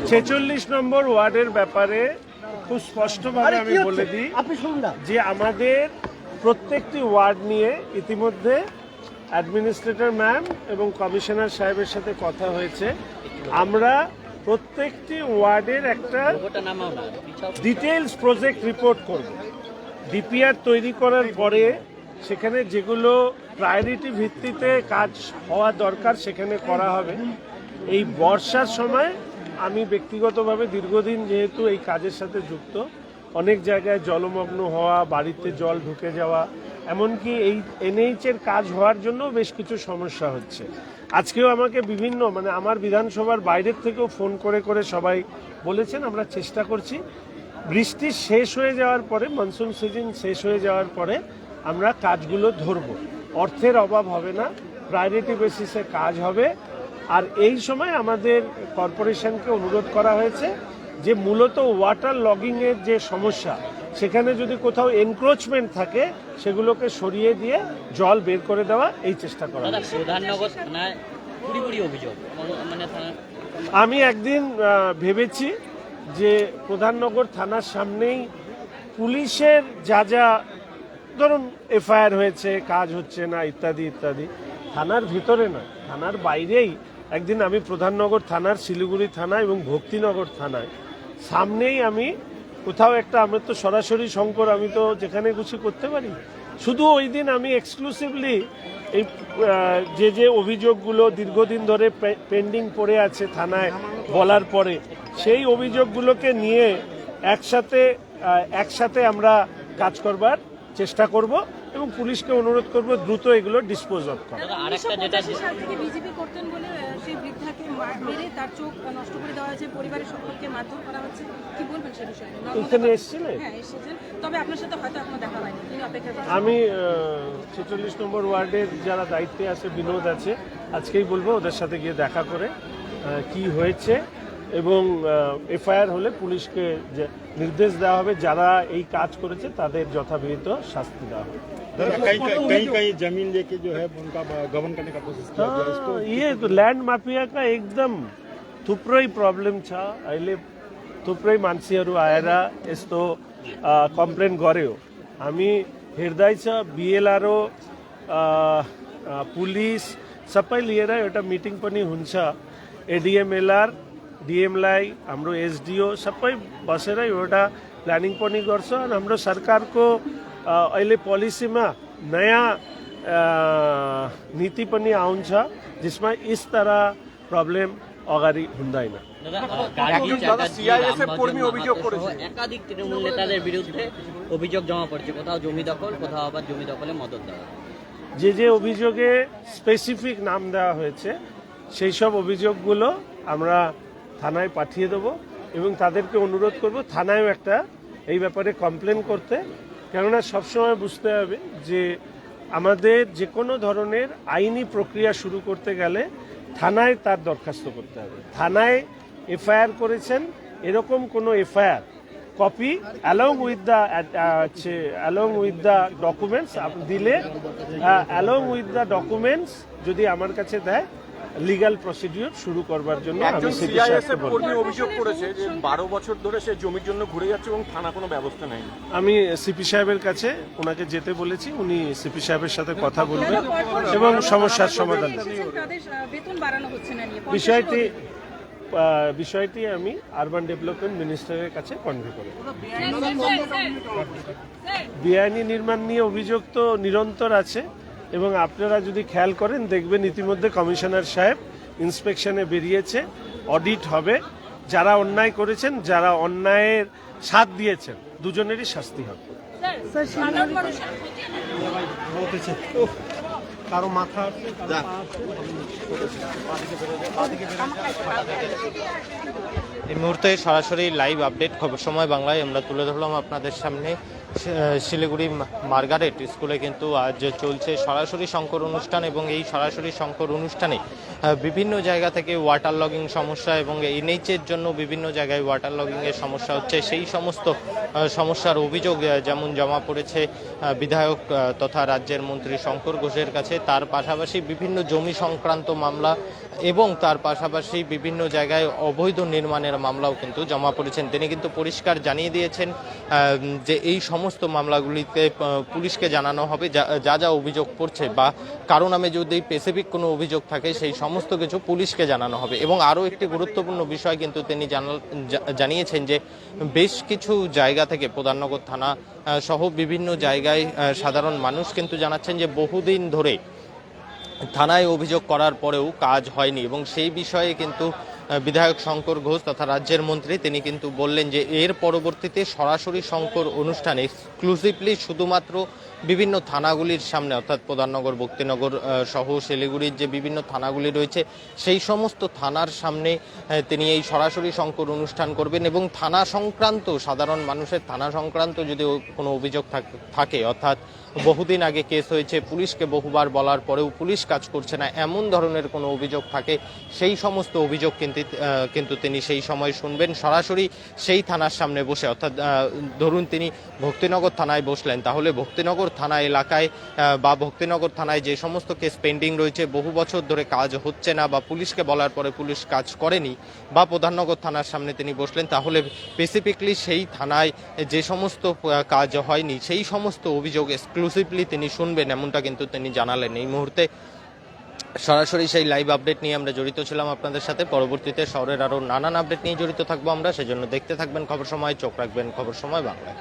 46 নম্বর ওয়ার্ডের ব্যাপারে খুব স্পষ্টভাবে আমি বলে দিই যে আমাদের প্রত্যেকটি ওয়ার্ড নিয়ে ইতিমধ্যে অ্যাডমিনিস্ট্রেটর ম্যাম এবং কমিশনার সাহেবের সাথে কথা হয়েছে। আমরা প্রত্যেকটি ওয়ার্ডের একটা ডিটেইলস প্রজেক্ট রিপোর্ট করব। ডিপিআর তৈরি করার পরে সেখানে যেগুলো প্রায়োরিটি ভিত্তিতে কাজ হওয়া দরকার সেখানে করা হবে। এই বর্ষার সময় আমি ব্যক্তিগতভাবে দীর্ঘদিন যেহেতু এই কাজের সাথে যুক্ত, অনেক জায়গায় জলমগ্ন হওয়া, বাড়িতে জল ঢুকে যাওয়া, এমনকি এই এনএইচের কাজ হওয়ার জন্য বেশ কিছু সমস্যা হচ্ছে। আজকেও আমাকে বিভিন্ন আমার বিধানসভার বাইরের থেকেও ফোন করে করে সবাই বলেছেন আমরা চেষ্টা করছি। বৃষ্টি শেষ হয়ে যাওয়ার পরে, মনসুন সিজন শেষ হয়ে যাওয়ার পরে আমরা কাজগুলো ধরব। অর্থের অভাব হবে না, প্রায়োরিটি বেসিসে কাজ হবে। আর এই সময় আমাদের কর্পোরেশনকে অনুরোধ করা হয়েছে যে মূলত ওয়াটার লগিংয়ের যে সমস্যা, সেখানে যদি কোথাও এনক্রোচমেন্ট থাকে সেগুলোকে সরিয়ে দিয়ে জল বের করে দেওয়া, এই চেষ্টা করা। আমি একদিন ভেবেছি যে প্রধাননগর থানার সামনেই পুলিশের যা যা ধরুন এফআইআর হয়েছে, কাজ হচ্ছে না ইত্যাদি ইত্যাদি, থানার ভিতরে নয়, থানার বাইরেই একদিন আমি প্রধাননগর থানার, শিলিগুড়ি থানা এবং ভক্তিনগর থানায় সামনেই আমি কোথাও একটা, আমি তো সরাসরি শঙ্কর, আমি তো যেখানে খুশি করতে পারি। শুধু ওই দিন আমি এক্সক্লুসিভলি এই যে অভিযোগগুলো দীর্ঘদিন ধরে পেন্ডিং পড়ে আছে থানায় বলার পরে, সেই অভিযোগগুলোকে নিয়ে একসাথে আমরা কাজ করবার চেষ্টা করব এবং পুলিশকে অনুরোধ করব দ্রুত এগুলো ডিসপোজ অফ করা। এখানে এসেছিলেন? আমি 46 নম্বর ওয়ার্ডের যারা দায়িত্বে আছে, বিনোদ আছে, আজকেই বলবো ওদের সাথে গিয়ে দেখা করে কি হয়েছে এবং এফআইআর হলে পুলিশকে নির্দেশ দেওয়া হবে, যারা এই কাজ করেছে তাদের যথাবিহিত শাস্তি দেওয়া হবে। कई जमीन लेके जो है उनका गबन करने का कोशिश किया गया। इसको ये तो लैंड माफिया का एकदम थुप्रै प्रब्लम छ। अहिले थुप्रै मान्छेहरू आएर यस्तो कम्प्लेन गर्यो। हामी हेर्दैछ बिएलआरओ, पुलिस सबै लिएर एउटा मिटिङ पनि हुन्छ। एडिएमएलआर, डिएमलाई, हाम्रो एसडिओ सबै बसेर एउटा प्लानिङ पनि गर्छ। अनि हाम्रो सरकारको अहिले पोलिसीमा नयाँ नीति पनि आउँछ जसमा इस तरह प्रब्लम अगाडि हुँदैन। একাধিক তৃণমূল নেতাদের বিরুদ্ধে অভিযোগ জমা পড়ছে, কোথাও জমি দখল, কোথাও আবার জমি দখলে মদত দেওয়া। যে অভিযোগে স্পেসিফিক নাম দেওয়া হয়েছে সেই সব অভিযোগগুলো আমরা থানায় পাঠিয়ে দেবো এবং তাদেরকে অনুরোধ করব থানায়ও একটা এই ব্যাপারে কমপ্লেন করতে। কেননা সবসময় বুঝতে হবে যে আমাদের যে কোনো ধরনের আইনি প্রক্রিয়া শুরু করতে গেলে থানায় তার দরখাস্ত করতে হবে। থানায় এফআইআর করেছেন এরকম কোনো FIR copy along with the documents দিলে, অ্যালং উইথ দ্য ডকুমেন্টস যদি আমার কাছে দেয়, লিগ্যাল প্রসিডিউর শুরু করবার জন্য আমি অভিযোগ করেছে যে 12 বছর ধরে সে জমির জন্য ঘুরে যাচ্ছে এবং থানা কোনো ব্যবস্থা নেই। আমি সিপি সাহেবের কাছে ওনাকে যেতে বলেছি, উনি সিপি সাহেবের সাথে কথা বলবেন এবং সমস্যার সমাধান বিষয়টি আমি আরবান ডেভেলপমেন্ট মিনিস্টারের কাছে কনভে করব। বেআইনি নির্মাণ নিয়ে অভিযোগ তো নিরন্তর আছে এবং আপনারা যদি খেয়াল করেন দেখবেন ইতিমধ্যে কমিশনার সাহেব ইন্সপেকশনে বেরিয়েছে, অডিট হবে। যারা অন্যায় করেছেন, যারা অন্যায়ের সাথ দিয়েছেন, দুজনেরই শাস্তি হবে। কারো মাথা এই মুহূর্তে সরাসরি লাইভ আপডেট খবর সময় বাংলায় আমরা তুলে ধরলাম আপনাদের সামনে। শিলিগুড়ি মার্গারেট স্কুলে কিন্তু আজ চলছে সরাসরি শঙ্কর অনুষ্ঠান এবং এই সরাসরি শঙ্কর অনুষ্ঠানে বিভিন্ন জায়গা থেকে ওয়াটার লগিং সমস্যা এবং এনএইচের জন্য বিভিন্ন জায়গায় ওয়াটার লগিংয়ের সমস্যা হচ্ছে, সেই সমস্ত সমস্যার অভিযোগ যেমন জমা পড়েছে বিধায়ক তথা রাজ্যের মন্ত্রী শঙ্কর ঘোষের কাছে। তার পাশাপাশি বিভিন্ন জমি সংক্রান্ত মামলা এবং তার পাশাপাশি বিভিন্ন জায়গায় অবৈধ নির্মাণের মামলাও কিন্তু জমা পড়েছেন। তিনি কিন্তু পরিষ্কার জানিয়ে দিয়েছেন যে এই সমস্ত মামলাগুলিতে পুলিশকে জানানো হবে যা যা অভিযোগ পড়ছে বা কারো নামে যদি স্পেসিফিক কোনো অভিযোগ থাকে সেই সমস্ত কিছু পুলিশকে জানানো হবে। এবং আরও একটি গুরুত্বপূর্ণ বিষয় কিন্তু তিনি জানিয়েছেন যে বেশ কিছু জায়গা থেকে প্রধাননগর থানা সহ বিভিন্ন জায়গায় সাধারণ মানুষ কিন্তু জানাচ্ছেন যে বহুদিন ধরে থানায় অভিযোগ করার পরেও কাজ হয়নি এবং সেই বিষয়ে কিন্তু বিধায়ক শঙ্কর ঘোষ তথা রাজ্যের মন্ত্রী তিনি কিন্তু বললেন যে এর পরবর্তীতে সরাসরি শঙ্কর অনুষ্ঠানে এক্সক্লুসিভলি শুধুমাত্র বিভিন্ন থানাগুলির সামনে অর্থাৎ প্রধাননগর, ভক্তিনগর সহ শিলিগুড়ির যে বিভিন্ন থানাগুলি রয়েছে সেই সমস্ত থানার সামনে তিনি এই সরাসরি শঙ্কর অনুষ্ঠান করবেন এবং থানা সংক্রান্ত সাধারণ মানুষের থানা সংক্রান্ত যদি কোনো অভিযোগ থাকে অর্থাৎ বহুদিন আগে কেস হয়েছে, পুলিশকে বহুবার বলার পরেও পুলিশ কাজ করছে না, এমন ধরনের কোনো অভিযোগ থাকে সেই সমস্ত অভিযোগ কিন্তু তিনি সেই সময় শুনবেন সরাসরি সেই থানার সামনে বসে। অর্থাৎ ধরুন তিনি ভক্তিনগর থানায় বসলেন, তাহলে ভক্তিনগর থানা এলাকায় বা ভক্তিনগর থানায় যে সমস্ত কেস পেন্ডিং রয়েছে, বহু বছর ধরে কাজ হচ্ছে না বা পুলিশকে বলার পরে পুলিশ কাজ করেনি, বা প্রধাননগর থানার সামনে তিনি বসলেন, তাহলে স্পেসিফিকলি সেই থানায় যে সমস্ত কাজ হয়নি সেই সমস্ত অভিযোগ এক্সক্লুসিভলি তিনি শুনবেন, এমনটা কিন্তু তিনি জানালেন। এই মুহূর্তে সরাসরি সেই লাইভ আপডেট নিয়ে আমরা জড়িত ছিলাম আপনাদের সাথে। পরবর্তীতে শহরের আরও নানান আপডেট নিয়ে জড়িত থাকবো আমরা, সেজন্য দেখতে থাকবেন খবর সময়, চোখ রাখবেন খবর সময় বাংলায়।